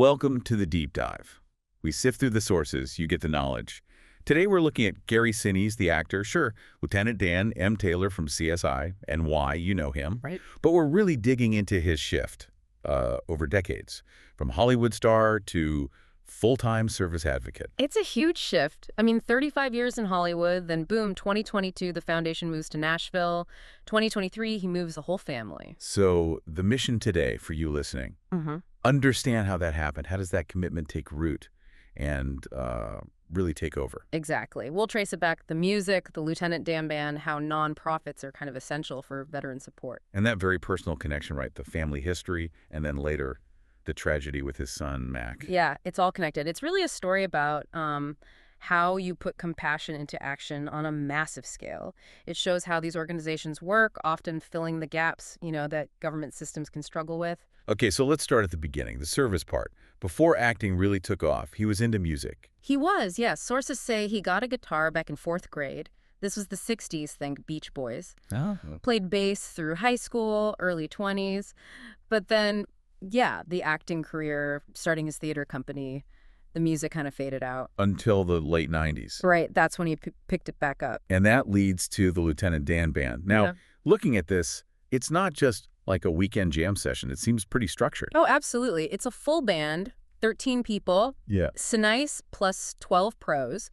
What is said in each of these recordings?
Welcome to the Deep Dive. We sift through the sources, you get the knowledge. Today we're looking at Gary Sinise, the actor. Sure, Lieutenant Dan M. Taylor from CSI, and why, you know him. Right. But we're really digging into his shift over decades, from Hollywood star to full-time service advocate. It's a huge shift. I mean, 35 years in Hollywood, then boom, 2022, the foundation moves to Nashville. 2023, he moves the whole family. So the mission today for you listening, understand how that happened. How does that commitment take root and really take over? Exactly. We'll trace it back. The music, the Lieutenant Dan Band, how nonprofits are kind of essential for veteran support. And that very personal connection, right? The family history, and then later the tragedy with his son, Mac. Yeah, it's all connected. It's really a story about how you put compassion into action on a massive scale. It shows how these organizations work, often filling the gaps, that government systems can struggle with. Okay, so let's start at the beginning, the service part. Before acting really took off, he was into music. He was, yes. Sources say he got a guitar back in 4th grade. This was the 60s, think Beach Boys. Oh. Played bass through high school, early 20s. But then, yeah, the acting career, starting his theater company, the music kind of faded out. Until the late 90s. Right, that's when he picked it back up. And that leads to the Lieutenant Dan Band. Now, Yeah. Looking at this, it's not just like a weekend jam session. It seems pretty structured. Oh, absolutely. It's a full band, 13 people. Yeah. Sinise plus 12 pros.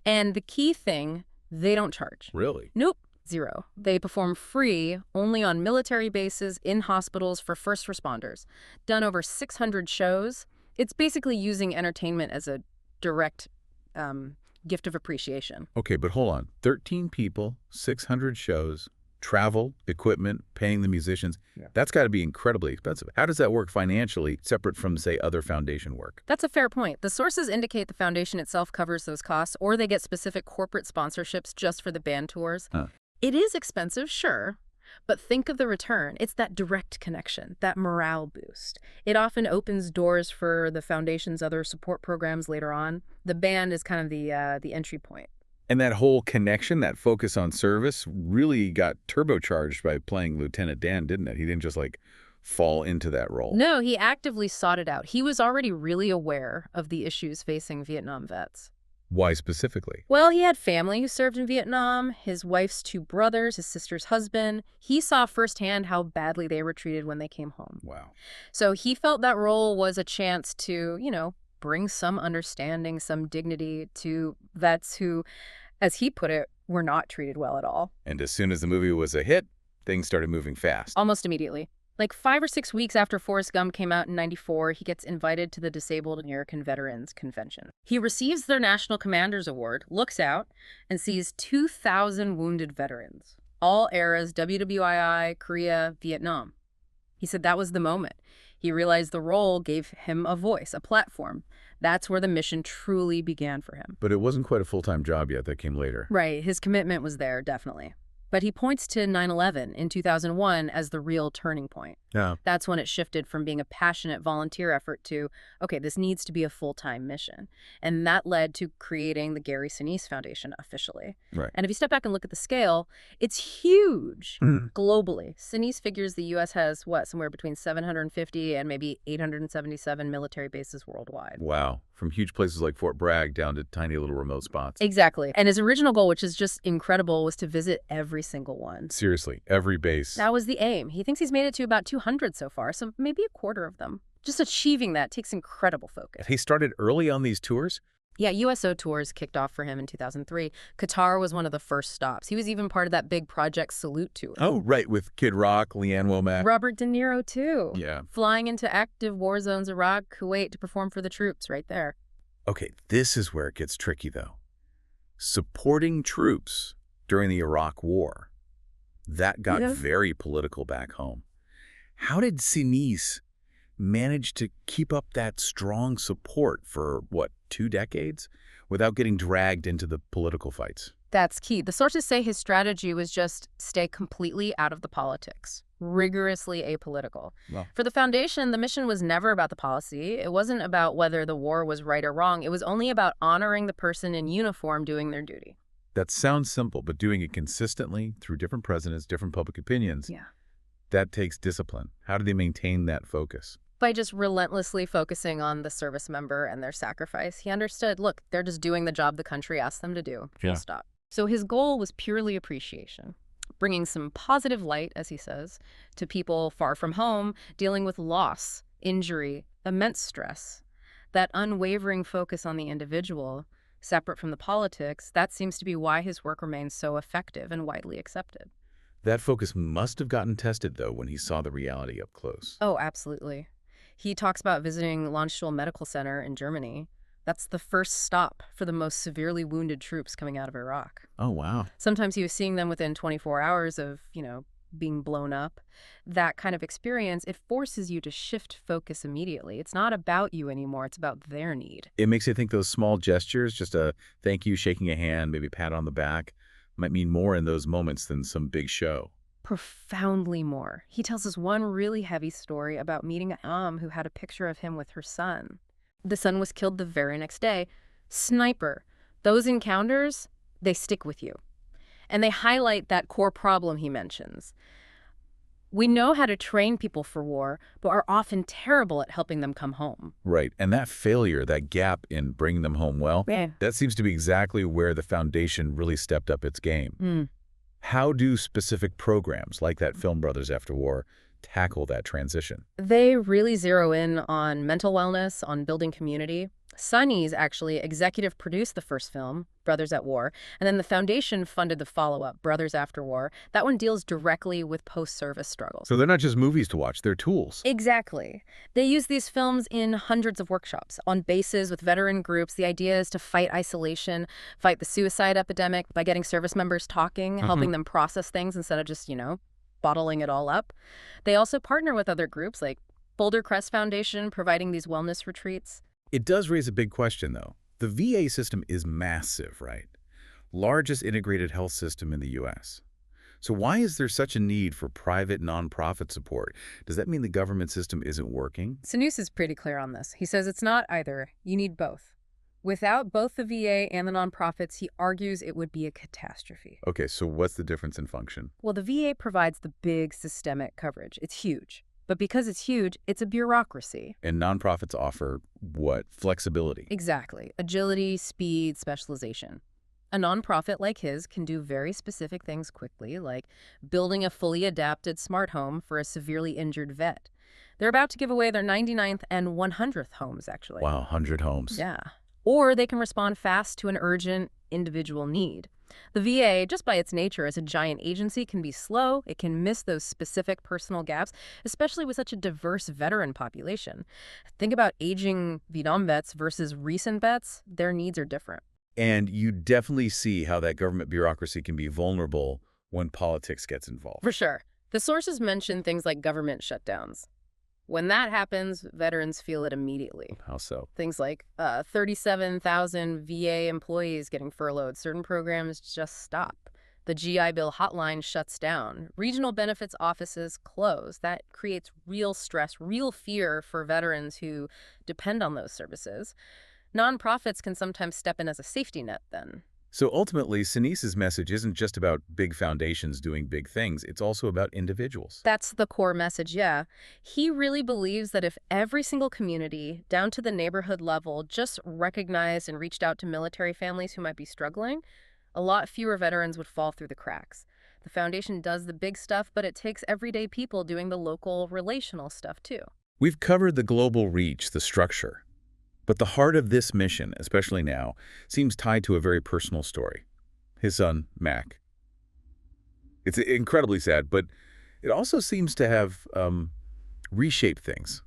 And the key thing, they don't charge. Really? Nope. Zero. They perform free, only on military bases, in hospitals for first responders. Done over 600 shows. It's basically using entertainment as a direct gift of appreciation. Okay, but hold on. 13 people, 600 shows, travel, equipment, paying the musicians. Yeah. That's got to be incredibly expensive. How does that work financially, separate from, say, other foundation work? That's a fair point. The sources indicate the foundation itself covers those costs, or they get specific corporate sponsorships just for the band tours. Huh. It is expensive, sure, but think of the return. It's that direct connection, that morale boost. It often opens doors for the foundation's other support programs later on. The band is kind of the entry point. And that whole connection, that focus on service, really got turbocharged by playing Lieutenant Dan, didn't it? He didn't just, fall into that role. No, he actively sought it out. He was already really aware of the issues facing Vietnam vets. Why specifically? Well, he had family who served in Vietnam, his wife's 2 brothers, his sister's husband. He saw firsthand how badly they were treated when they came home. Wow. So he felt that role was a chance to, bring some understanding, some dignity to vets who, as he put it, were not treated well at all. And as soon as the movie was a hit, things started moving fast. Almost immediately. Like 5 or 6 weeks after Forrest Gump came out in '94, he gets invited to the Disabled American Veterans Convention. He receives their National Commander's Award, looks out, and sees 2,000 wounded veterans. All eras, WWII, Korea, Vietnam. He said that was the moment. He realized the role gave him a voice, a platform. That's where the mission truly began for him. But it wasn't quite a full-time job yet. That came later. Right. His commitment was there, definitely. But he points to 9/11 in 2001 as the real turning point. Yeah. That's when it shifted from being a passionate volunteer effort to, okay, this needs to be a full-time mission. And that led to creating the Gary Sinise Foundation officially. Right. And if you step back and look at the scale, it's huge globally. Sinise figures the U.S. has, somewhere between 750 and maybe 877 military bases worldwide. Wow. From huge places like Fort Bragg down to tiny little remote spots. Exactly. And his original goal, which is just incredible, was to visit every single one. Seriously, every base. That was the aim. He thinks he's made it to about 200 so far, so maybe a quarter of them. Just achieving that takes incredible focus. He started early on these tours? Yeah, USO tours kicked off for him in 2003. Qatar was one of the first stops. He was even part of that big Project Salute tour. Oh, right, with Kid Rock, Leanne Womack. Robert De Niro, too. Yeah. Flying into active war zones, Iraq, Kuwait, to perform for the troops right there. Okay, this is where it gets tricky, though. Supporting troops during the Iraq War. That got very political back home. How did Sinise manage to keep up that strong support for, 2 decades without getting dragged into the political fights? That's key. The sources say his strategy was just stay completely out of the politics, rigorously apolitical. Well, for the foundation, the mission was never about the policy. It wasn't about whether the war was right or wrong. It was only about honoring the person in uniform doing their duty. that sounds simple, but doing it consistently through different presidents, different public opinions, that takes discipline. How do they maintain that focus? By just relentlessly focusing on the service member and their sacrifice, he understood, look, they're just doing the job the country asked them to do. Full stop. So his goal was purely appreciation, bringing some positive light, as he says, to people far from home, dealing with loss, injury, immense stress. That unwavering focus on the individual, separate from the politics, that seems to be why his work remains so effective and widely accepted. That focus must have gotten tested, though, when he saw the reality up close. Oh, absolutely. He talks about visiting Landstuhl Medical Center in Germany. That's the first stop for the most severely wounded troops coming out of Iraq. Oh, wow. Sometimes he was seeing them within 24 hours of, being blown up. That kind of experience, it forces you to shift focus immediately. It's not about you anymore. It's about their need. It makes you think those small gestures, just a thank you, shaking a hand, maybe a pat on the back, might mean more in those moments than some big show. Profoundly more. He tells us one really heavy story about meeting a mom who had a picture of him with her son. The son was killed the very next day. Sniper. Those encounters, they stick with you. And they highlight that core problem he mentions. We know how to train people for war, but are often terrible at helping them come home. Right. And that failure, that gap in bringing them home well, that seems to be exactly where the foundation really stepped up its game. How do specific programs like that film Brothers After War tackle that transition? They really zero in on mental wellness, on building community. Sinise actually executive produced the first film, Brothers at War, and then the foundation funded the follow-up, Brothers After War. That one deals directly with post-service struggles. So they're not just movies to watch, they're tools. Exactly. They use these films in hundreds of workshops, on bases with veteran groups. The idea is to fight isolation, fight the suicide epidemic by getting service members talking, helping them process things instead of just, bottling it all up. They also partner with other groups like Boulder Crest Foundation, providing these wellness retreats. It does raise a big question, though. The VA system is massive, right? Largest integrated health system in the U.S. So why is there such a need for private nonprofit support? Does that mean the government system isn't working? Sinise is pretty clear on this. He says it's not either. You need both. Without both the VA and the nonprofits, he argues it would be a catastrophe. Okay, so what's the difference in function? Well, the VA provides the big systemic coverage. It's huge. But because it's huge, it's a bureaucracy. And nonprofits offer what? Flexibility. Exactly. Agility, speed, specialization. A nonprofit like his can do very specific things quickly, like building a fully adapted smart home for a severely injured vet. They're about to give away their 99th and 100th homes, actually. Wow, 100 homes. Yeah. Or they can respond fast to an urgent individual need. The VA, just by its nature as a giant agency, can be slow. It can miss those specific personal gaps, especially with such a diverse veteran population. Think about aging Vietnam vets versus recent vets. Their needs are different. And you definitely see how that government bureaucracy can be vulnerable when politics gets involved. For sure. The sources mention things like government shutdowns. When that happens, veterans feel it immediately. How so? Things like 37,000 VA employees getting furloughed. Certain programs just stop. The GI Bill hotline shuts down. Regional benefits offices close. That creates real stress, real fear for veterans who depend on those services. Nonprofits can sometimes step in as a safety net then. So ultimately, Sinise's message isn't just about big foundations doing big things. It's also about individuals. That's the core message, yeah. He really believes that if every single community, down to the neighborhood level, just recognized and reached out to military families who might be struggling, a lot fewer veterans would fall through the cracks. The foundation does the big stuff, but it takes everyday people doing the local relational stuff too. We've covered the global reach, the structure. But the heart of this mission, especially now, seems tied to a very personal story. His son, Mac. It's incredibly sad, but it also seems to have reshaped things.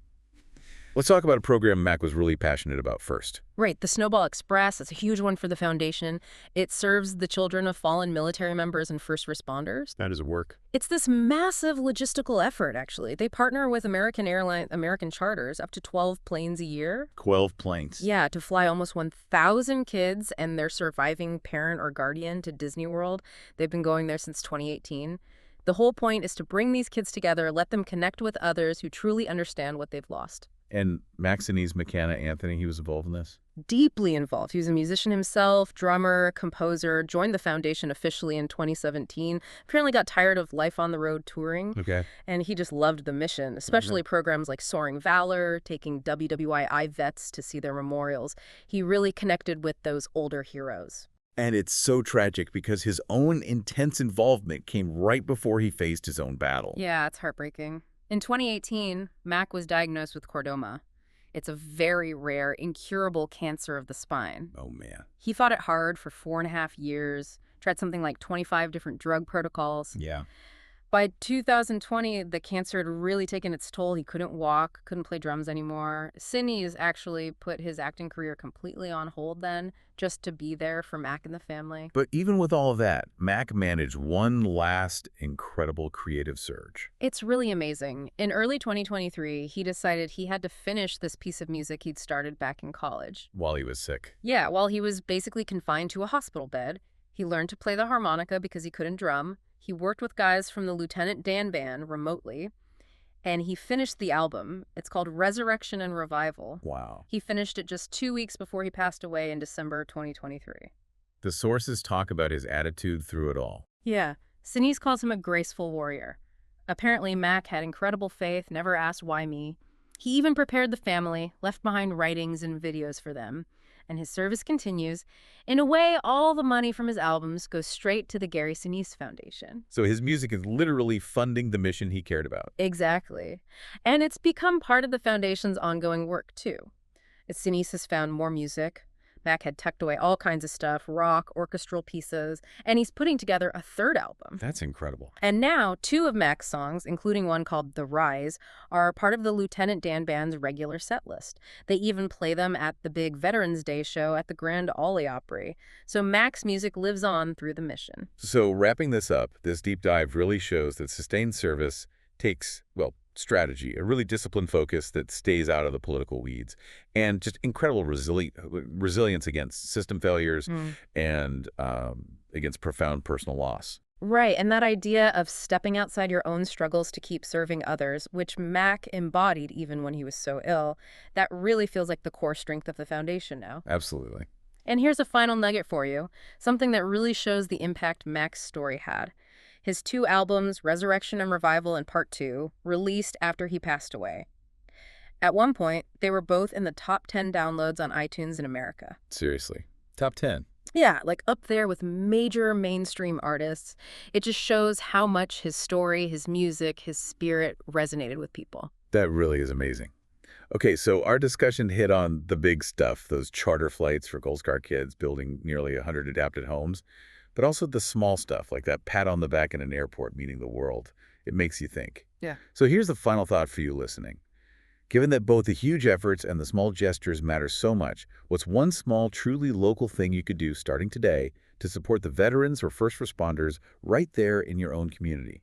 Let's talk about a program Mac was really passionate about first. Right, the Snowball Express is a huge one for the foundation. It serves the children of fallen military members and first responders. How does it work? It's this massive logistical effort, actually. They partner with American charters, up to 12 planes a year. 12 planes? Yeah, to fly almost 1,000 kids and their surviving parent or guardian to Disney World. They've been going there since 2018. The whole point is to bring these kids together, let them connect with others who truly understand what they've lost. And Mac Sinise McKenna Anthony, he was involved in this? Deeply involved. He was a musician himself, drummer, composer, joined the foundation officially in 2017, apparently got tired of life on the road touring, Okay. and he just loved the mission, especially programs like Soaring Valor, taking WWII vets to see their memorials. He really connected with those older heroes. And it's so tragic because his own intense involvement came right before he faced his own battle. Yeah, it's heartbreaking. In 2018, Mac was diagnosed with chordoma. It's a very rare, incurable cancer of the spine. Oh, man. He fought it hard for 4.5 years, tried something like 25 different drug protocols. Yeah. By 2020, the cancer had really taken its toll. He couldn't walk, couldn't play drums anymore. Sinise actually put his acting career completely on hold then, just to be there for Mac and the family. But even with all of that, Mac managed one last incredible creative surge. It's really amazing. In early 2023, he decided he had to finish this piece of music he'd started back in college. While he was sick. Yeah, while he was basically confined to a hospital bed, he learned to play the harmonica because he couldn't drum. He worked with guys from the Lieutenant Dan Band remotely, and he finished the album. It's called Resurrection and Revival. Wow. He finished it just 2 weeks before he passed away in December 2023. The sources talk about his attitude through it all. Yeah, Sinise calls him a graceful warrior. Apparently, Mac had incredible faith, never asked why me. He even prepared the family, left behind writings and videos for them. And his service continues. In a way, all the money from his albums goes straight to the Gary Sinise Foundation. So his music is literally funding the mission he cared about. Exactly. And it's become part of the foundation's ongoing work, too. As Sinise has found more music, Mac had tucked away all kinds of stuff, rock, orchestral pieces, and he's putting together a third album. That's incredible. And now, 2 of Mac's songs, including one called The Rise, are part of the Lieutenant Dan Band's regular set list. They even play them at the big Veterans Day show at the Grand Ole Opry. So Mac's music lives on through the mission. So wrapping this up, this deep dive really shows that sustained service takes, well, strategy, a really disciplined focus that stays out of the political weeds, and just incredible resilience against system failures and against profound personal loss. Right, and that idea of stepping outside your own struggles to keep serving others, which Mac embodied even when he was so ill, that really feels like the core strength of the foundation now. Absolutely. And here's a final nugget for you, something that really shows the impact Mac's story had. His 2 albums, Resurrection and Revival and Part 2, released after he passed away. At one point, they were both in the top 10 downloads on iTunes in America. Seriously. Top 10. Yeah, like up there with major mainstream artists. It just shows how much his story, his music, his spirit resonated with people. That really is amazing. Okay, so our discussion hit on the big stuff, those charter flights for Gold Star kids, building nearly 100 adapted homes, but also the small stuff, like that pat on the back in an airport meaning the world. It makes you think. Yeah. So here's the final thought for you listening. Given that both the huge efforts and the small gestures matter so much, what's one small, truly local thing you could do starting today to support the veterans or first responders right there in your own community?